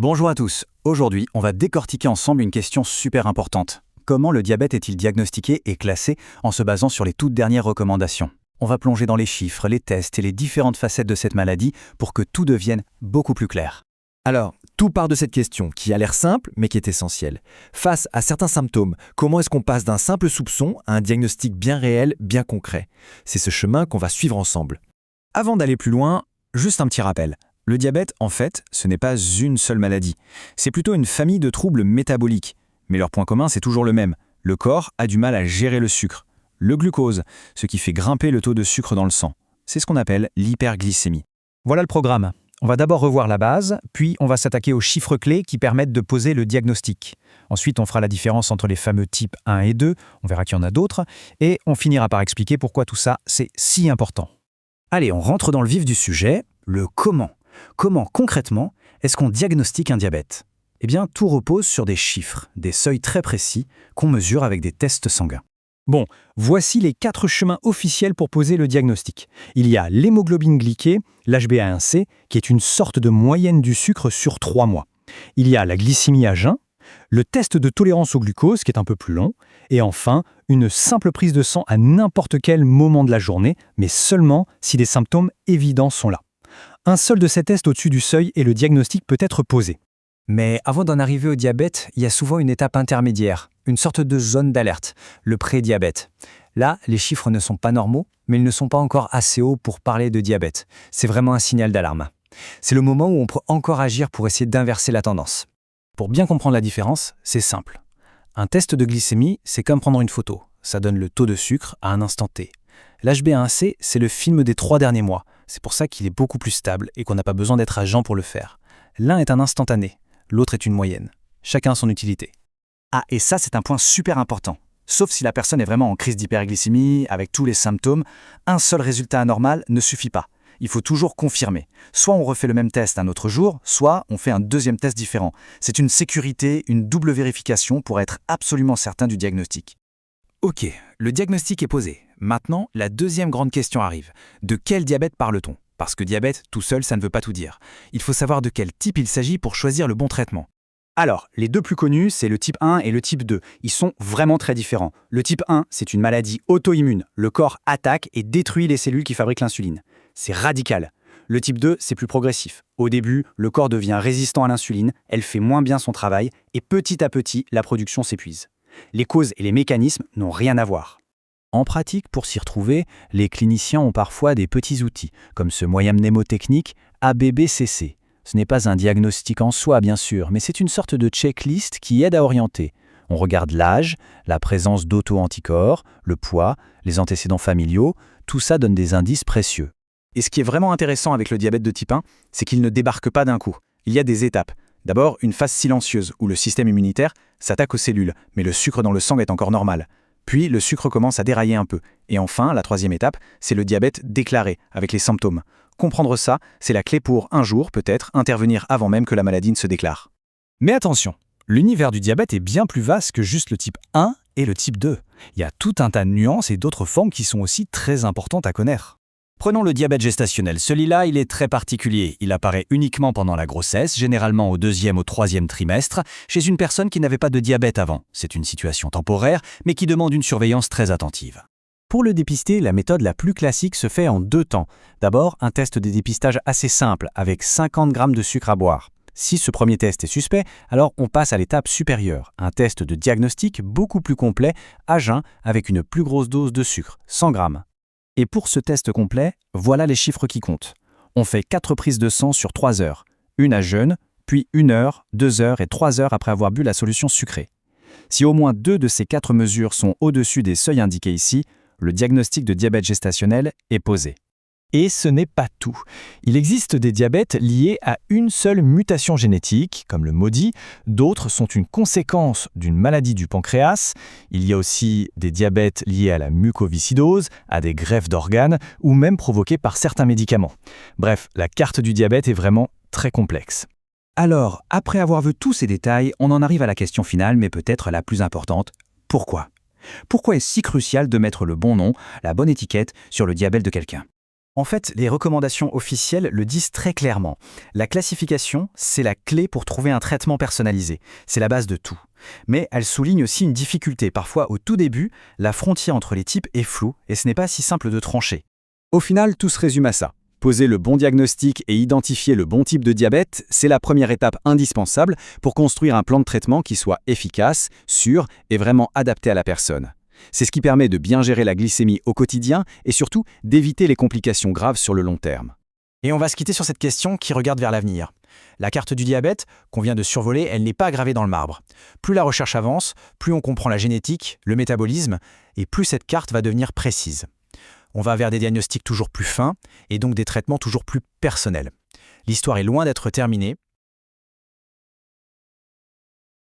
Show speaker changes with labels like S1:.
S1: Bonjour à tous. Aujourd'hui, on va décortiquer ensemble une question super importante. Comment le diabète est-il diagnostiqué et classé en se basant sur les toutes dernières recommandations? On va plonger dans les chiffres, les tests et les différentes facettes de cette maladie pour que tout devienne beaucoup plus clair.
S2: Alors, tout part de cette question qui a l'air simple mais qui est essentielle. Face à certains symptômes, comment est-ce qu'on passe d'un simple soupçon à un diagnostic bien réel, bien concret? C'est ce chemin qu'on va suivre ensemble.
S1: Avant d'aller plus loin, juste un petit rappel. Le diabète, en fait, ce n'est pas une seule maladie. C'est plutôt une famille de troubles métaboliques. Mais leur point commun, c'est toujours le même. Le corps a du mal à gérer le sucre. Le glucose, ce qui fait grimper le taux de sucre dans le sang. C'est ce qu'on appelle l'hyperglycémie.
S3: Voilà le programme. On va d'abord revoir la base, puis on va s'attaquer aux chiffres clés qui permettent de poser le diagnostic. Ensuite, on fera la différence entre les fameux types 1 et 2, on verra qu'il y en a d'autres, et on finira par expliquer pourquoi tout ça, c'est si important.
S1: Allez, on rentre dans le vif du sujet, le comment. Comment, concrètement, est-ce qu'on diagnostique un diabète? Eh bien, tout repose sur des chiffres, des seuils très précis qu'on mesure avec des tests sanguins.
S3: Bon, voici les 4 chemins officiels pour poser le diagnostic. Il y a l'hémoglobine glyquée, l'HbA1c, qui est une sorte de moyenne du sucre sur 3 mois. Il y a la glycémie à jeun, le test de tolérance au glucose, qui est un peu plus long, et enfin, une simple prise de sang à n'importe quel moment de la journée, mais seulement si des symptômes évidents sont là. Un seul de ces tests au-dessus du seuil et le diagnostic peut être posé.
S1: Mais avant d'en arriver au diabète, il y a souvent une étape intermédiaire, une sorte de zone d'alerte, le prédiabète. Là, les chiffres ne sont pas normaux, mais ils ne sont pas encore assez hauts pour parler de diabète. C'est vraiment un signal d'alarme. C'est le moment où on peut encore agir pour essayer d'inverser la tendance. Pour bien comprendre la différence, c'est simple. Un test de glycémie, c'est comme prendre une photo. Ça donne le taux de sucre à un instant T. L'HbA1c, c'est le film des 3 derniers mois. C'est pour ça qu'il est beaucoup plus stable et qu'on n'a pas besoin d'être à jeun pour le faire. L'un est un instantané, l'autre est une moyenne. Chacun son utilité. Ah, et ça, c'est un point super important. Sauf si la personne est vraiment en crise d'hyperglycémie, avec tous les symptômes, un seul résultat anormal ne suffit pas. Il faut toujours confirmer. Soit on refait le même test un autre jour, soit on fait un deuxième test différent. C'est une sécurité, une double vérification pour être absolument certain du diagnostic. Ok, le diagnostic est posé. Maintenant, la deuxième grande question arrive. De quel diabète parle-t-on? Parce que diabète, tout seul, ça ne veut pas tout dire. Il faut savoir de quel type il s'agit pour choisir le bon traitement.
S3: Alors, les deux plus connus, c'est le type 1 et le type 2. Ils sont vraiment très différents. Le type 1, c'est une maladie auto-immune. Le corps attaque et détruit les cellules qui fabriquent l'insuline. C'est radical. Le type 2, c'est plus progressif. Au début, le corps devient résistant à l'insuline, elle fait moins bien son travail, et petit à petit, la production s'épuise. Les causes et les mécanismes n'ont rien à voir.
S1: En pratique, pour s'y retrouver, les cliniciens ont parfois des petits outils, comme ce moyen mnémotechnique ABBCC. Ce n'est pas un diagnostic en soi, bien sûr, mais c'est une sorte de checklist qui aide à orienter. On regarde l'âge, la présence d'auto-anticorps, le poids, les antécédents familiaux, tout ça donne des indices précieux. Et ce qui est vraiment intéressant avec le diabète de type 1, c'est qu'il ne débarque pas d'un coup. Il y a des étapes. D'abord, une phase silencieuse, où le système immunitaire s'attaque aux cellules, mais le sucre dans le sang est encore normal. Puis, le sucre commence à dérailler un peu. Et enfin, la troisième étape, c'est le diabète déclaré, avec les symptômes. Comprendre ça, c'est la clé pour, un jour, peut-être, intervenir avant même que la maladie ne se déclare.
S3: Mais attention, l'univers du diabète est bien plus vaste que juste le type 1 et le type 2. Il y a tout un tas de nuances et d'autres formes qui sont aussi très importantes à connaître.
S1: Prenons le diabète gestationnel. Celui-là, il est très particulier. Il apparaît uniquement pendant la grossesse, généralement au 2e ou 3e trimestre, chez une personne qui n'avait pas de diabète avant. C'est une situation temporaire, mais qui demande une surveillance très attentive. Pour le dépister, la méthode la plus classique se fait en 2 temps. D'abord, un test de dépistage assez simple, avec 50 grammes de sucre à boire. Si ce premier test est suspect, alors on passe à l'étape supérieure, un test de diagnostic beaucoup plus complet, à jeun, avec une plus grosse dose de sucre, 100 grammes. Et pour ce test complet, voilà les chiffres qui comptent. On fait 4 prises de sang sur 3 heures, une à jeûne, puis 1 heure, 2 heures et 3 heures après avoir bu la solution sucrée. Si au moins 2 de ces 4 mesures sont au-dessus des seuils indiqués ici, le diagnostic de diabète gestationnel est posé.
S3: Et ce n'est pas tout. Il existe des diabètes liés à une seule mutation génétique, comme le MODY. D'autres sont une conséquence d'une maladie du pancréas. Il y a aussi des diabètes liés à la mucoviscidose, à des greffes d'organes, ou même provoqués par certains médicaments. Bref, la carte du diabète est vraiment très complexe.
S1: Alors, après avoir vu tous ces détails, on en arrive à la question finale, mais peut-être la plus importante. Pourquoi? Pourquoi est-ce si crucial de mettre le bon nom, la bonne étiquette sur le diabète de quelqu'un? En fait, les recommandations officielles le disent très clairement. La classification, c'est la clé pour trouver un traitement personnalisé. C'est la base de tout. Mais elle souligne aussi une difficulté. Parfois, au tout début, la frontière entre les types est floue et ce n'est pas si simple de trancher.
S4: Au final, tout se résume à ça. Poser le bon diagnostic et identifier le bon type de diabète, c'est la première étape indispensable pour construire un plan de traitement qui soit efficace, sûr et vraiment adapté à la personne. C'est ce qui permet de bien gérer la glycémie au quotidien et surtout d'éviter les complications graves sur le long terme.
S1: Et on va se quitter sur cette question qui regarde vers l'avenir. La carte du diabète, qu'on vient de survoler, elle n'est pas gravée dans le marbre. Plus la recherche avance, plus on comprend la génétique, le métabolisme, et plus cette carte va devenir précise. On va vers des diagnostics toujours plus fins, et donc des traitements toujours plus personnels. L'histoire est loin d'être terminée,